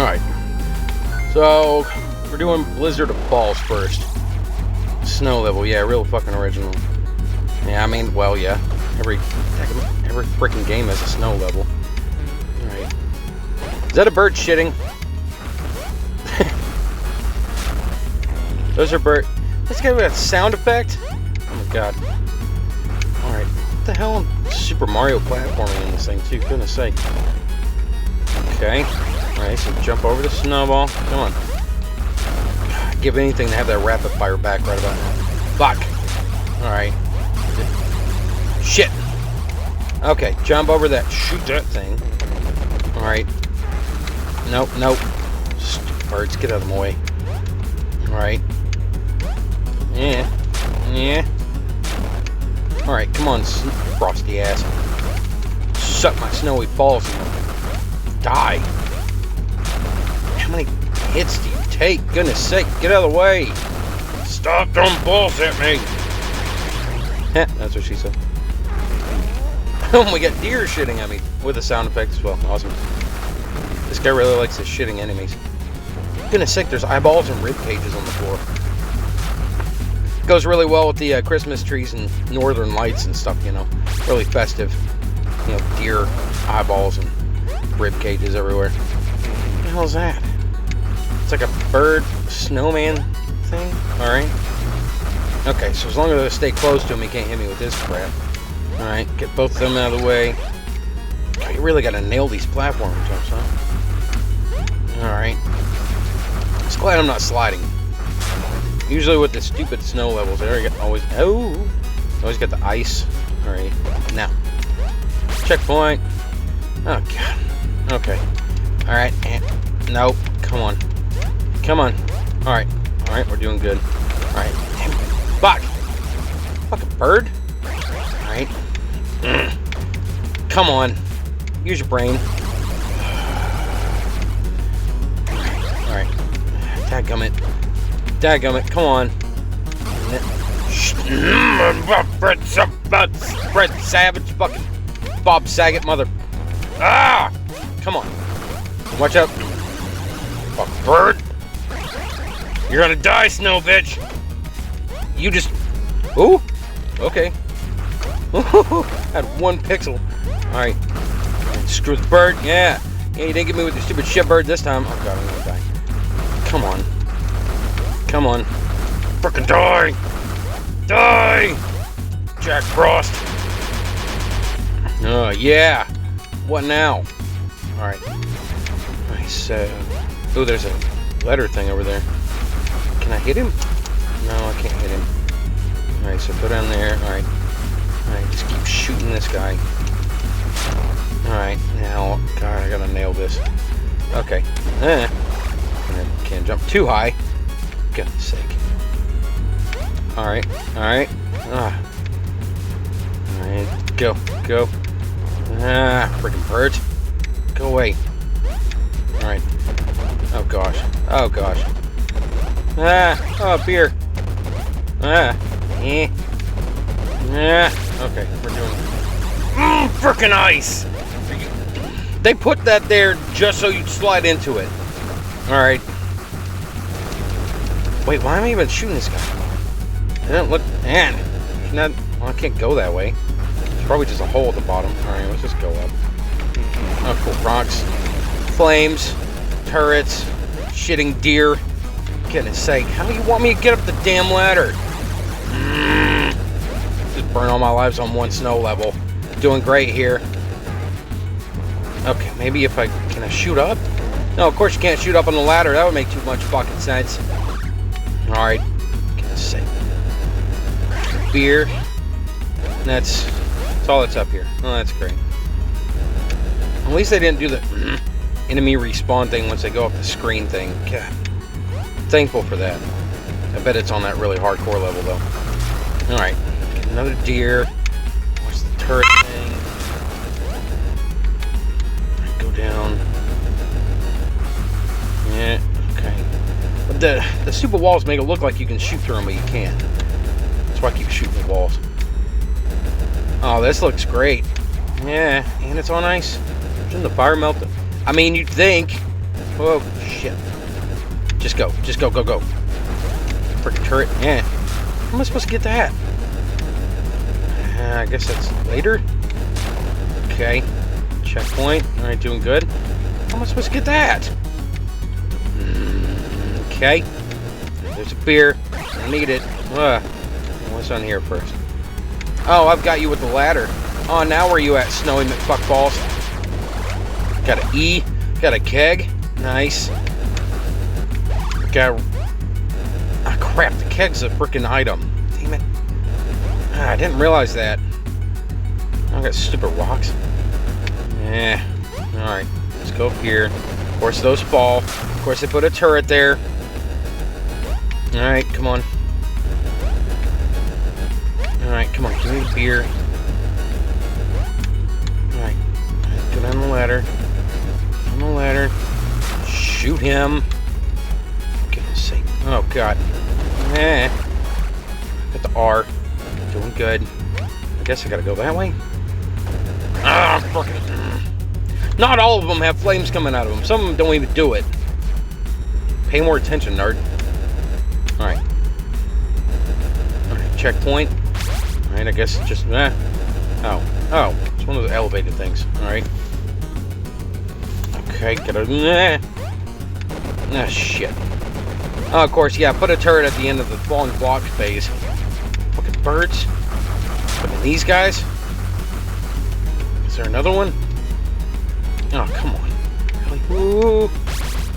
Alright. So, we're doing Blizzard of Balls first. Snow level, yeah, real fucking original. Yeah, I mean, well, yeah. Every freaking game has a snow level. Alright. Is that a bird shitting? Those are bird. Let's get that sound effect. Oh my god. Alright. What the hell? Super Mario platforming in this thing, too. Goodness sake. Okay. Alright, so jump over the snowball. Come on. God, give anything to have that rapid fire back right about now. Fuck. Alright. Shit. Okay, jump over that. Shoot that thing. Alright. Nope, nope. Stupid birds, get out of the way. Alright. Yeah. Yeah. Alright, come on, frosty ass. Suck my snowy balls and die. How many hits do you take? Goodness sake, get out of the way. Stop throwing balls at me. That's what she said. Oh, we got deer shitting at me with a sound effect as well. Awesome. This guy really likes his shitting enemies. Goodness sake, there's eyeballs and rib cages on the floor. Goes really well with the Christmas trees and northern lights and stuff, you know. Really festive. You know, deer eyeballs and rib cages everywhere. What the hell is that? It's like a bird snowman thing. Alright. Okay, so as long as I stay close to him, he can't hit me with this crap. Alright, get both of them out of the way. God, you really gotta nail these platform jumps, huh? Alright. Just glad I'm not sliding. Usually with the stupid snow levels, I always got the ice. Alright, now. Checkpoint. Oh, God. Okay. Alright, nope. Come on. Come on. Alright. Alright, we're doing good. Alright. Damn it. Fuck! Fucking bird. Alright. Come on. Use your brain. Alright. Dadgummit. Dadgummit, come on. Fred Savage, fucking Bob Saget, mother. Ah! Come on. Watch out. Fuck bird. You're gonna die, snow bitch. You just. Ooh. Okay. Had 1 pixel. Alright. Screw the bird. Yeah. Yeah, you didn't get me with the stupid shit bird this time. Oh god, I'm gonna die. Come on. Come on. Frickin' die! Die! Jack Frost! Oh, yeah! What now? Alright. Nice. Oh, there's a letter thing over there. Can I hit him? No, I can't hit him. Alright, so go down there. Alright. Alright, just keep shooting this guy. Alright, now, God, I gotta nail this. Okay. Can't jump too high. Goodness sake. Alright, alright. Alright, go, go. Freaking bird. Go away. Alright. Oh gosh. Oh gosh. Oh, beer. Okay, we're doing. Frickin' ice! They put that there just so you'd slide into it. Alright. Wait, why am I even shooting this guy? I don't look. Man, not. Well, I can't go that way. There's probably just a hole at the bottom. All right, let's just go up. Oh, cool. Rocks, flames, turrets, shitting deer. Goodness sake, how do you want me to get up the damn ladder? Just burn all my lives on 1 snow level. Doing great here. Okay, maybe if can I shoot up? No, of course you can't shoot up on the ladder. That would make too much fucking sense. Alright. Goodness sake. Beer. That's all that's up here. Oh, that's great. At least they didn't do the enemy respawn thing once they go up the screen thing. God. Thankful for that. I bet it's on that really hardcore level, though. Alright. Another deer. What's the turret thing? Go down. Yeah. Okay. But the stupid walls make it look like you can shoot through them, but you can't. That's why I keep shooting the walls. Oh, this looks great. Yeah, and it's on ice. Shouldn't the fire melt it? I mean, you'd think Oh, shit. Just go. Just go, go, go. Freaking turret. Yeah. How am I supposed to get that? I guess that's later. Okay. Checkpoint. Alright, doing good. How am I supposed to get that? Okay. There's a beer. I need it. What's on here first? Oh, I've got you with the ladder. Oh, now where are you at, Snowy McFuckballs? Got an E. Got a keg. Nice. Got... Ah, crap. The keg's a freaking item. Damn it. I didn't realize that. I got stupid rocks. Yeah. Alright. Let's go up here. Of course, those fall. Of course, they put a turret there. Alright, come on. Alright, come on. Give me the beer. Alright. Go down the ladder. On the ladder. Shoot him. For goodness sake. Oh, God. Got the R. Doing good. I guess I gotta go that way. Ah, fucking. Not all of them have flames coming out of them. Some of them don't even do it. Pay more attention, nerd. Alright. Alright, checkpoint. Alright, I guess it's just... Oh. Oh. It's one of the elevated things. Alright. Okay, gotta... Ah, shit. Oh, of course, yeah, put a turret at the end of the falling block phase. Fucking birds. Fucking these guys. Is there another one? Oh, come on. Really? Ooh.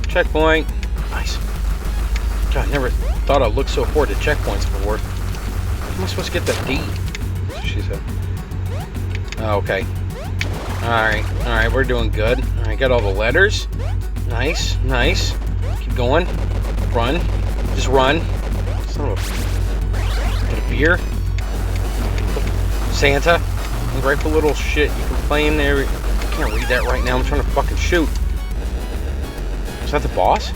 Checkpoint. Nice. God, I never thought I'd look so forward to checkpoints before. How am I supposed to get that D? That's what she said. Oh, okay. Alright. Alright, we're doing good. Alright, got all the letters. Nice. Nice. Keep going. Run. Just run. Son of a... Get a beer. Santa. Ungrateful little shit. You can play in there. I can't read that right now. I'm trying to fucking shoot. Is that the boss?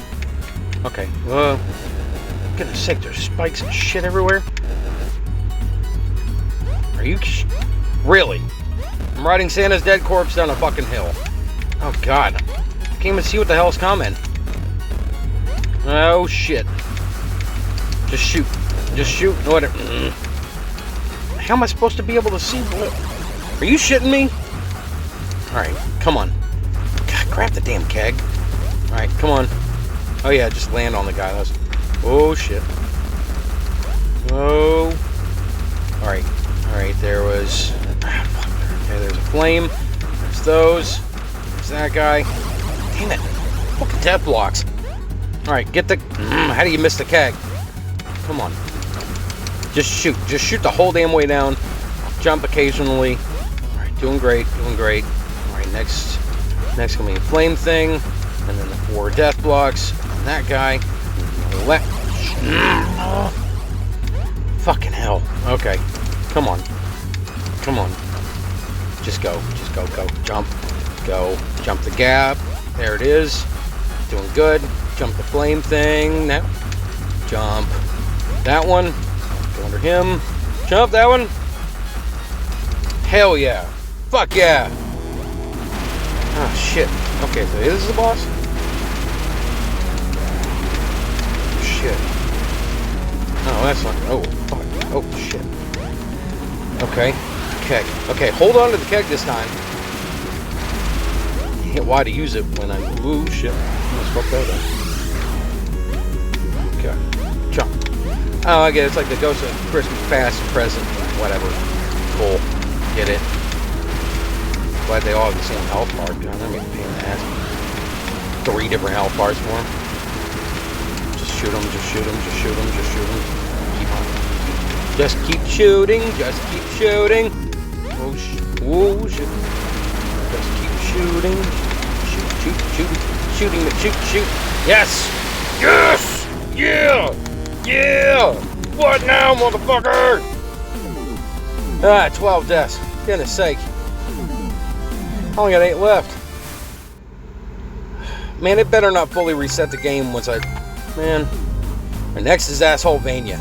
Okay. Goodness sake, there's spikes and shit everywhere. Are you... Really? I'm riding Santa's dead corpse down a fucking hill. Oh, God. I can't even see what the hell's coming. Oh, shit. Just shoot. Just shoot. Whatever. How am I supposed to be able to see? Are you shitting me? Alright, come on. God, grab the damn keg. Alright, come on. Oh, yeah, just land on the guy. That was... Oh, shit. Oh. Alright. Alright, there was... Okay, there's a flame. There's those. There's that guy. Damn it. Fucking death blocks. Alright, get the... How do you miss the keg? Come on. Just shoot. Just shoot the whole damn way down. Jump occasionally. Alright, doing great. Doing great. Alright, next gonna be a flame thing. And then the 4 death blocks. And that guy. Left. Fucking hell. Okay. Come on. Come on. Just go. Just go. Go. Jump. Go. Jump the gap. There it is. Doing good. Jump the flame thing. Now. Jump that one. Go under him. Jump that one. Hell yeah. Fuck yeah. Oh shit. Okay, so this is the boss? Shit. Oh, that's not... Oh, fuck. Oh, shit. Okay. Keg. Okay, hold on to the keg this time. Hit Y to use it when I... Ooh, shit. Let's fuck that up. Okay. Jump. Oh, I get it. It's like the Ghost of Christmas Past present. Whatever. Cool. Get it. Glad they all have the same health bar. God, that made me pain in the ass. 3 different health bars for them. Just shoot them, just shoot them, just shoot them, just shoot them. Keep on. Just keep shooting, just keep shooting. Oh, shit. Just keep shooting. Shoot, shoot, shoot. Shooting, shoot, shoot. Yes! Yes! Yeah! Yeah! What now, motherfucker? 12 deaths. Goodness sake. I only got 8 left. Man, it better not fully reset the game once I... Man. And next is Asshole Vania.